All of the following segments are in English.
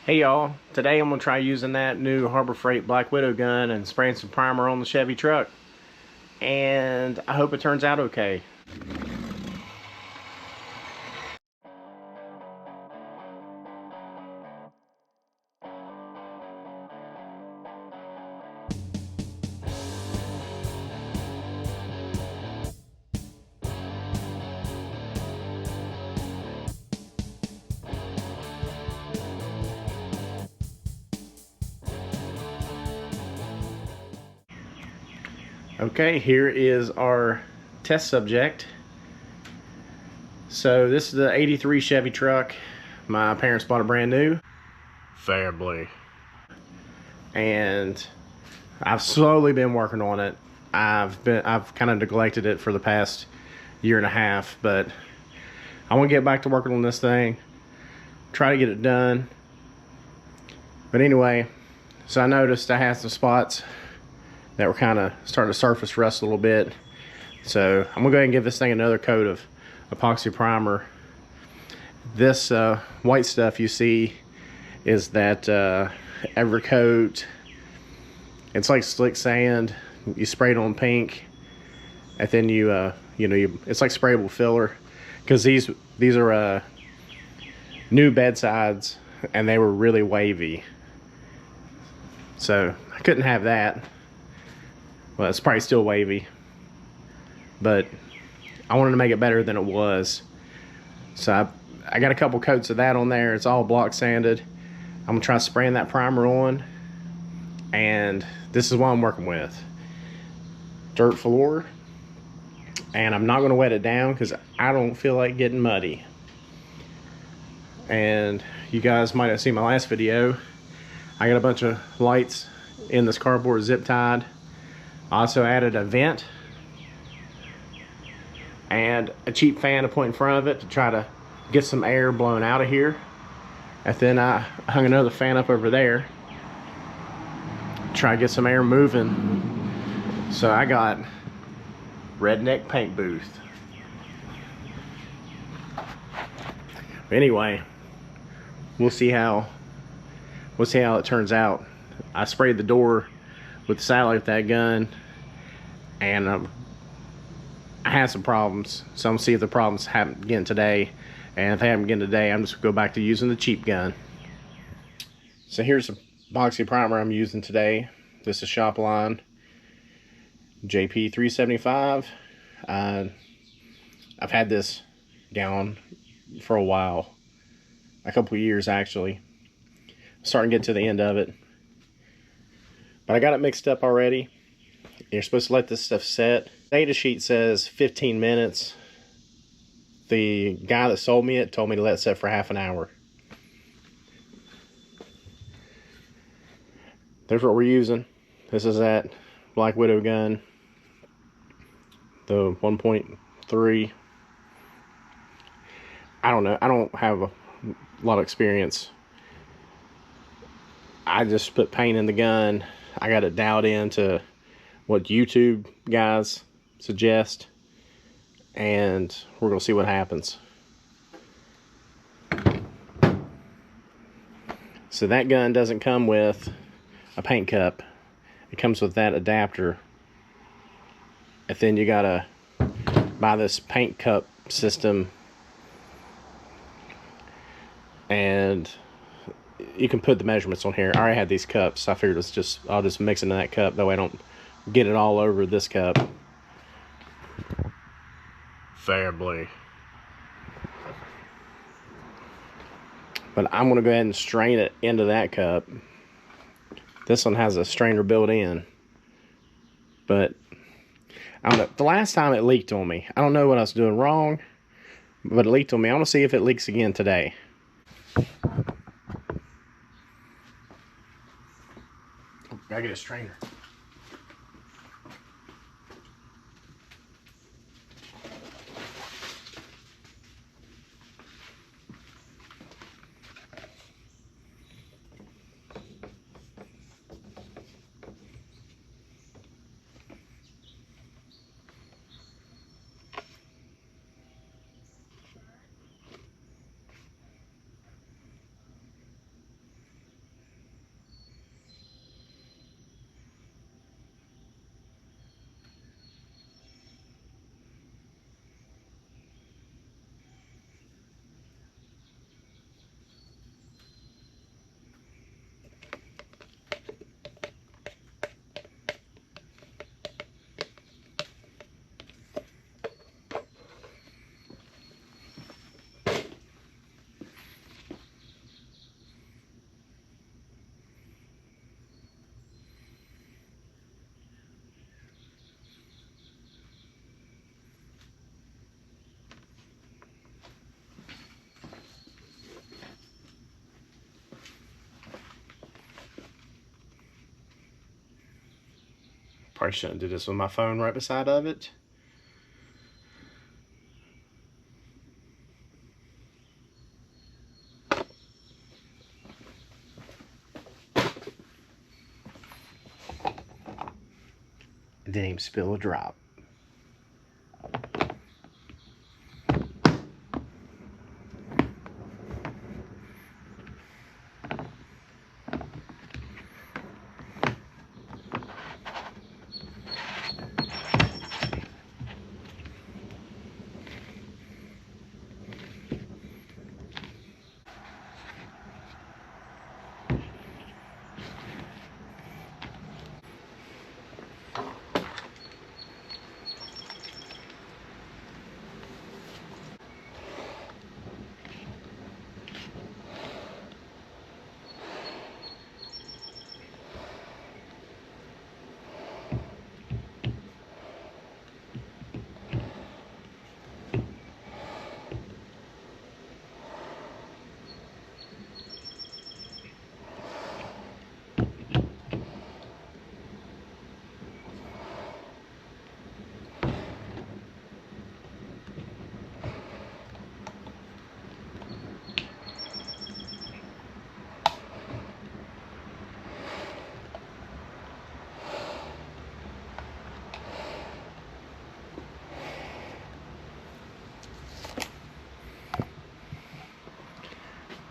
Hey y'all, today I'm going to try using that new Harbor Freight Black Widow gun and spraying some primer on the Chevy truck. And I hope it turns out okay. Okay, here is our test subject. So this is the 83 Chevy truck. My parents bought it brand new. Family. And I've slowly been working on it. I've kind of neglected it for the past year and a half, but I want to get back to working on this thing. Try to get it done. But anyway, so I noticed I had some spots that were kind of starting to surface rust a little bit. So I'm gonna go ahead and give this thing another coat of epoxy primer. This white stuff you see is that Evercoat. It's like slick sand. You spray it on pink, and then it's like sprayable filler. Because these are new bedsides, and they were really wavy. So I couldn't have that. Well, it's probably still wavy, but I wanted to make it better than it was. So I got a couple coats of that on there. It's all block sanded. I'm gonna try spraying that primer on, and this is what I'm working with. Dirt floor, and I'm not gonna wet it down because I don't feel like getting muddy. And you guys might have seen my last video. I got a bunch of lights in this cardboard zip tied. I also added a vent and a cheap fan to put in front of it to try to get some air blown out of here. And then I hung another fan up over there, try to get some air moving. So I got redneck paint booth. Anyway, we'll see how it turns out. I sprayed the door with the satellite with that gun, and I had some problems, so I'm gonna see if the problems happen again today. And if they happen again today, I'm just gonna go back to using the cheap gun. So here's the epoxy primer I'm using today. This is Shopline JP 375. I've had this down for a while, a couple of years actually. I'm starting to get to the end of it, but I got it mixed up already. You're supposed to let this stuff set. Data sheet says 15 minutes. The guy that sold me it told me to let it set for half an hour. There's what we're using. This is that Black Widow gun, the 1.3. I don't know. I don't have a lot of experience. I just put paint in the gun. I got it dialed into what YouTube guys suggest, and we're gonna see what happens. So that gun doesn't come with a paint cup. It comes with that adapter, and then you gotta buy this paint cup system, and you can put the measurements on here. I already had these cups, so I figured I'll just mix into that cup, that way I don't get it all over this cup. Family. But I'm gonna go ahead and strain it into that cup. This one has a strainer built in, but I don't know. The last time it leaked on me. I don't know what I was doing wrong, but it leaked on me. I want to see if it leaks again today. Gotta get a strainer. Probably shouldn't do this with my phone right beside of it. It didn't even spill a drop.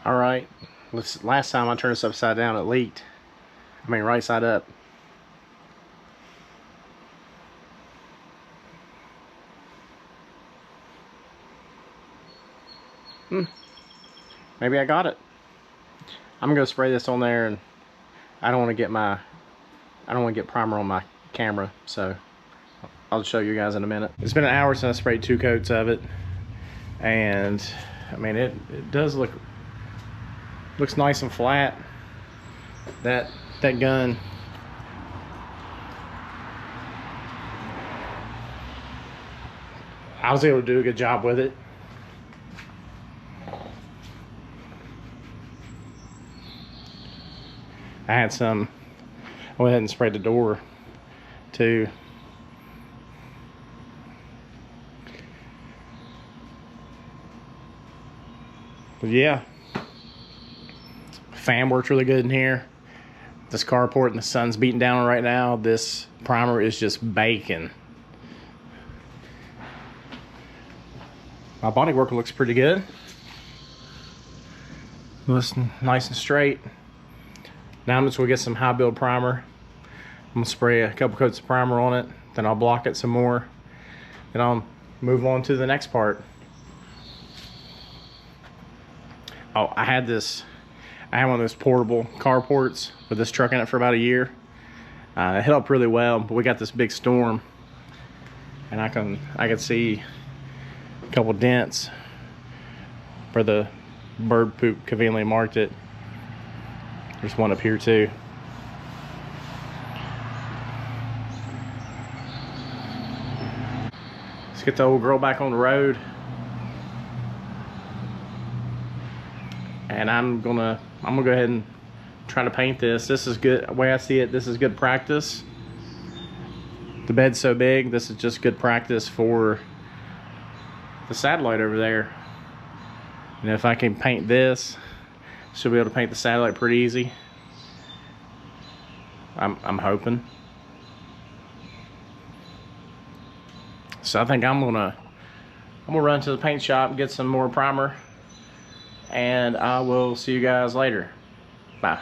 All right, last time I turned this upside down, it leaked. I mean, right side up. Maybe I got it. I'm gonna spray this on there, and I don't want to get primer on my camera, so I'll show you guys in a minute. It's been an hour since I sprayed 2 coats of it, and I mean it does looks nice and flat. That gun, I was able to do a good job with it. I went ahead and sprayed the door too. But yeah, fan works really good in here. This carport and the sun's beating down right now. This primer is just baking. My body work looks pretty good. Looks nice and straight. Now I'm just gonna get some high build primer. I'm gonna spray a couple coats of primer on it, then I'll block it some more, then I'll move on to the next part. Oh, I had one of those portable carports with this truck in it for about a year. It held up really well, but we got this big storm, and I could see a couple dents where the bird poop conveniently marked it. There's one up here too. Let's get the old girl back on the road. And I'm gonna go ahead and try to paint this. This is good, the way I see it, this is good practice. The bed's so big, this is just good practice for the satellite over there. And if I can paint this, should be able to paint the satellite pretty easy. I'm hoping. So I think I'm gonna run to the paint shop and get some more primer, and I will see you guys later. Bye.